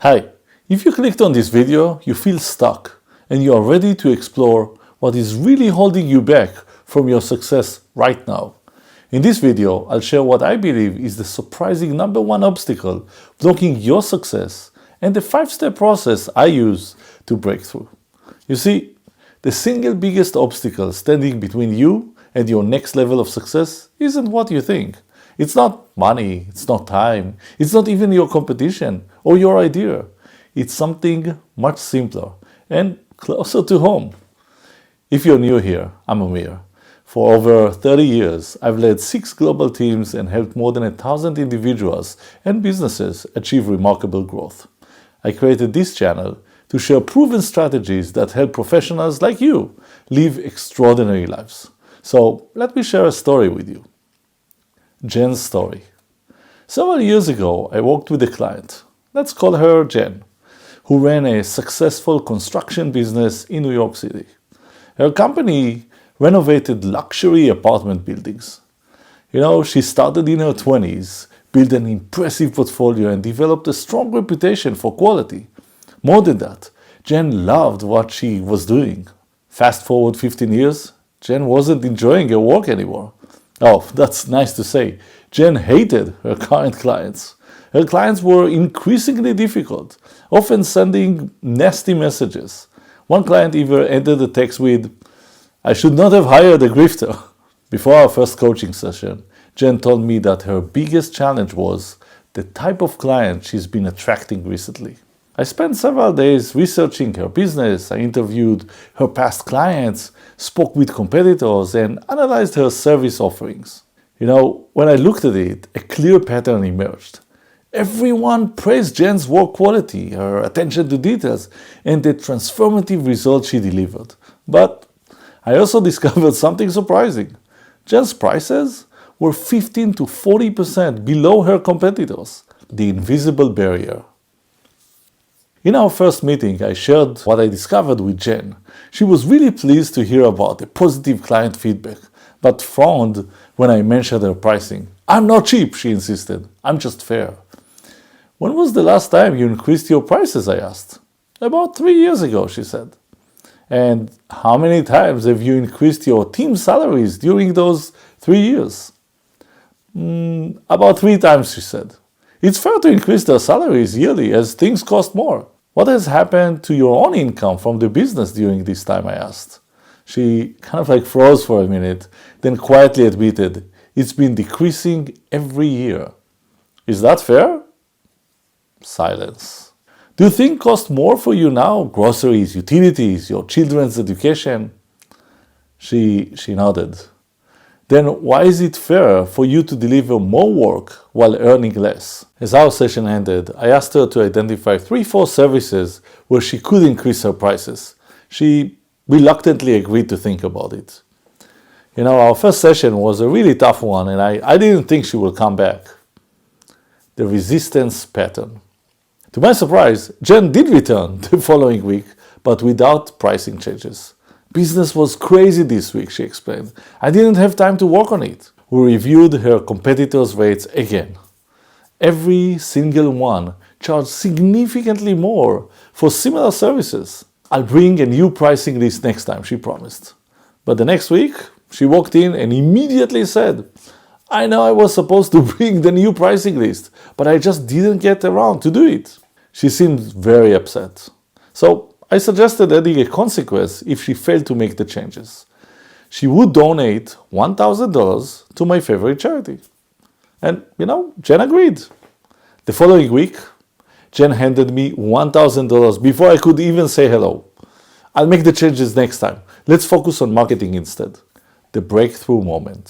Hi, if you clicked on this video, you feel stuck and you are ready to explore what is really holding you back from your success right now. In this video, I'll share what I believe is the surprising number one obstacle blocking your success and the 5-step process I use to break through. You see, the single biggest obstacle standing between you and your next level of success isn't what you think. It's not money, it's not time, it's not even your competition or your idea. It's something much simpler and closer to home. If you're new here, I'm Amir. For over 30 years, I've led 6 global teams and helped more than 1,000 individuals and businesses achieve remarkable growth. I created this channel to share proven strategies that help professionals like you live extraordinary lives. So let me share a story with you. Jen's story. Several years ago, I worked with a client, let's call her Jen, who ran a successful construction business in New York City. Her company renovated luxury apartment buildings. She started in her 20s, built an impressive portfolio and developed a strong reputation for quality. More than that, Jen loved what she was doing. Fast forward 15 years, Jen wasn't enjoying her work anymore. Oh, that's nice to say. Jen hated her current clients. Her clients were increasingly difficult, often sending nasty messages. One client even ended the text with, "I should not have hired a grifter." Before our first coaching session, Jen told me that her biggest challenge was the type of client she's been attracting recently. I spent several days researching her business. I interviewed her past clients, spoke with competitors, and analyzed her service offerings. When I looked at it, a clear pattern emerged. Everyone praised Jen's work quality, her attention to details, and the transformative results she delivered. But I also discovered something surprising. Jen's prices were 15 to 40% below her competitors, the invisible barrier. In our first meeting, I shared what I discovered with Jen. She was really pleased to hear about the positive client feedback, but frowned when I mentioned her pricing. "I'm not cheap," she insisted. "I'm just fair." "When was the last time you increased your prices?" I asked. "About 3 years ago," she said. "And how many times have you increased your team salaries during those 3 years?" "About 3 times," she said. "It's fair to increase their salaries yearly as things cost more." "What has happened to your own income from the business during this time?" I asked. She kind of froze for a minute, then quietly admitted, "It's been decreasing every year." "Is that fair?" Silence. "Do things cost more for you now? Groceries, utilities, your children's education?" She nodded. "Then why is it fair for you to deliver more work while earning less?" As our session ended, I asked her to identify 3-4 services where she could increase her prices. She reluctantly agreed to think about it. Our first session was a really tough one, and I didn't think she would come back. The resistance pattern. To my surprise, Jen did return the following week, but without pricing changes. "Business was crazy this week," she explained. "I didn't have time to work on it." We reviewed her competitors' rates again. Every single one charged significantly more for similar services. "I'll bring a new pricing list next time," she promised. But the next week, she walked in and immediately said, "I know I was supposed to bring the new pricing list, but I just didn't get around to do it." She seemed very upset. So I suggested adding a consequence if she failed to make the changes. She would donate $1,000 to my favorite charity. And, Jen agreed. The following week, Jen handed me $1,000 before I could even say hello. "I'll make the changes next time. Let's focus on marketing instead." The breakthrough moment.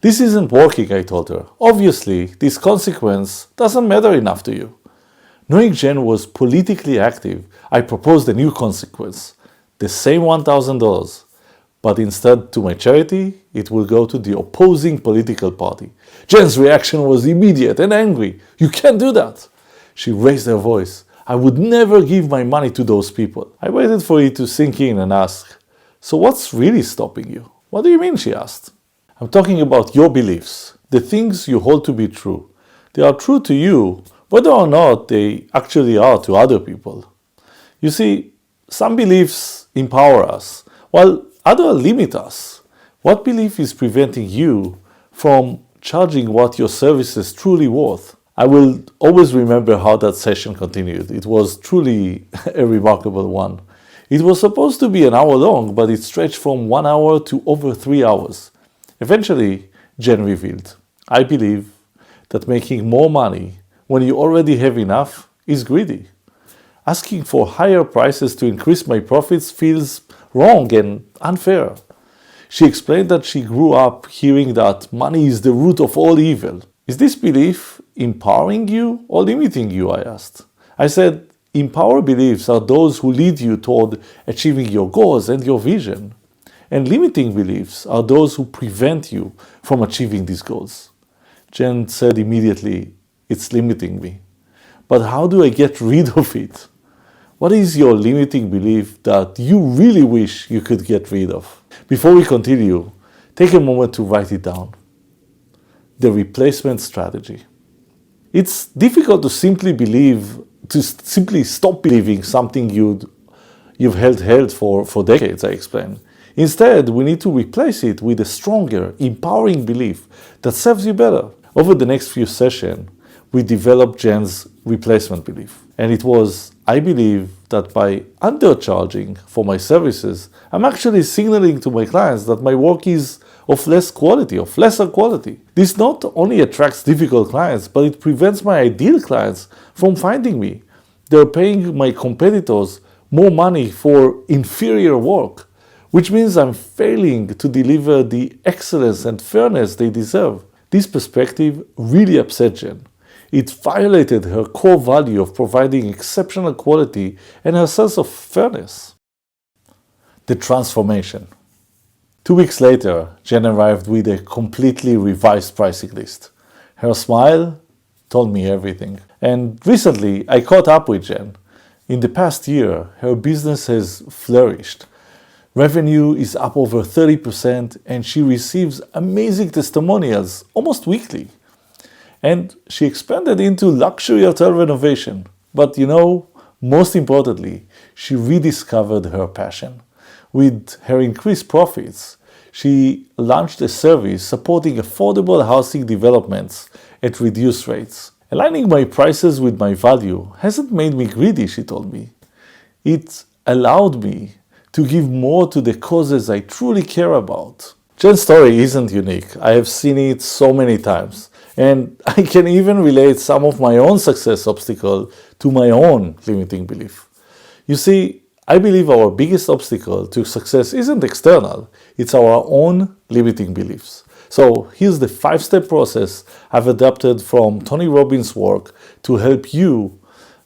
"This isn't working," I told her. "Obviously, this consequence doesn't matter enough to you." Knowing Jen was politically active, I proposed a new consequence, the same $1,000, but instead to my charity, it will go to the opposing political party. Jen's reaction was immediate and angry. "You can't do that." She raised her voice. "I would never give my money to those people." I waited for it to sink in and ask, "So what's really stopping you?" "What do you mean?" she asked. "I'm talking about your beliefs, the things you hold to be true. They are true to you whether or not they actually are to other people. You see, some beliefs empower us, while others limit us. What belief is preventing you from charging what your service is truly worth? I will always remember how that session continued. It was truly a remarkable one. It was supposed to be an hour long, but it stretched from 1 hour to over 3 hours. Eventually, Jen revealed, I believe that making more money when you already have enough is greedy. Asking for higher prices to increase my profits feels wrong and unfair. She explained that she grew up hearing that money is the root of all evil. Is this belief empowering you or limiting you? I asked. I said, empower beliefs are those who lead you toward achieving your goals and your vision. And limiting beliefs are those who prevent you from achieving these goals. Jen said immediately, it's limiting me. But how do I get rid of it? What is your limiting belief that you really wish you could get rid of? Before we continue, take a moment to write it down. The replacement strategy. It's difficult to simply stop believing something you've held for decades, I explained. Instead, we need to replace it with a stronger, empowering belief that serves you better. Over the next few sessions, we developed Jen's replacement belief. And it was, I believe that by undercharging for my services, I'm actually signaling to my clients that my work is of lesser quality. This not only attracts difficult clients, but it prevents my ideal clients from finding me. They're paying my competitors more money for inferior work, which means I'm failing to deliver the excellence and fairness they deserve. This perspective really upset Jen. It violated her core value of providing exceptional quality and her sense of fairness. The transformation. 2 weeks later, Jen arrived with a completely revised pricing list. Her smile told me everything. And recently, I caught up with Jen. In the past year, her business has flourished. Revenue is up over 30%, and she receives amazing testimonials almost weekly. And she expanded into luxury hotel renovation. But most importantly, she rediscovered her passion. With her increased profits, she launched a service supporting affordable housing developments at reduced rates. Aligning my prices with my value hasn't made me greedy, she told me. It allowed me to give more to the causes I truly care about. Jen's story isn't unique. I have seen it so many times. And I can even relate some of my own success obstacle to my own limiting belief. You see, I believe our biggest obstacle to success isn't external, it's our own limiting beliefs. So here's the 5-step process I've adapted from Tony Robbins' work to help you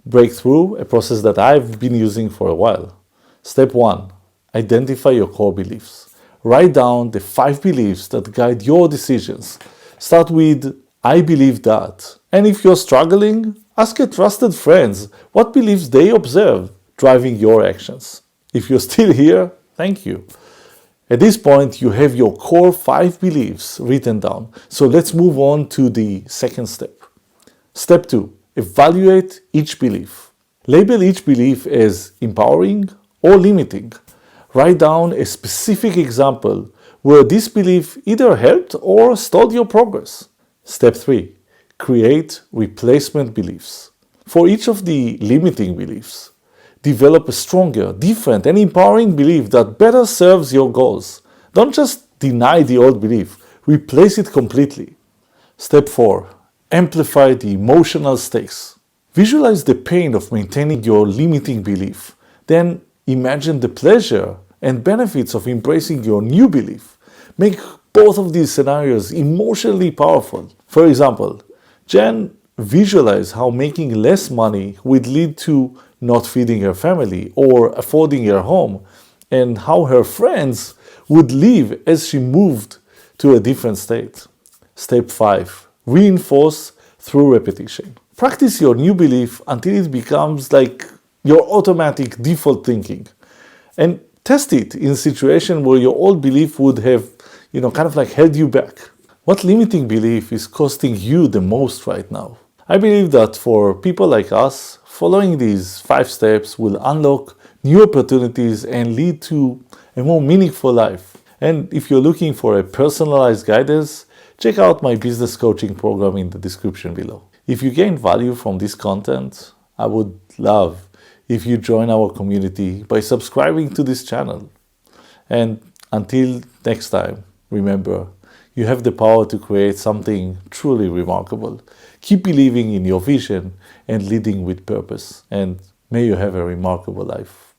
break through, a process that I've been using for a while. Step 1, identify your core beliefs. Write down the 5 beliefs that guide your decisions. Start with I believe that. And if you're struggling, ask a trusted friend what beliefs they observe driving your actions. If you're still here, thank you. At this point, you have your core 5 beliefs written down. So let's move on to the second step. Step 2, evaluate each belief. Label each belief as empowering or limiting. Write down a specific example where this belief either helped or stalled your progress. Step 3, create replacement beliefs. For each of the limiting beliefs, develop a stronger, different, and empowering belief that better serves your goals. Don't just deny the old belief, replace it completely. Step 4, amplify the emotional stakes. Visualize the pain of maintaining your limiting belief. Then imagine the pleasure and benefits of embracing your new belief. Make both of these scenarios emotionally powerful. For example, Jen visualized how making less money would lead to not feeding her family or affording her home, and how her friends would leave as she moved to a different state. Step 5, reinforce through repetition. Practice your new belief until it becomes like your automatic default thinking. And test it in a situation where your old belief would have held you back. What limiting belief is costing you the most right now? I believe that for people like us, following these 5 steps will unlock new opportunities and lead to a more meaningful life. And if you're looking for a personalized guidance, check out my business coaching program in the description below. If you gain value from this content, I would love if you join our community by subscribing to this channel. And until next time, remember, you have the power to create something truly remarkable. Keep believing in your vision and leading with purpose. And may you have a remarkable life.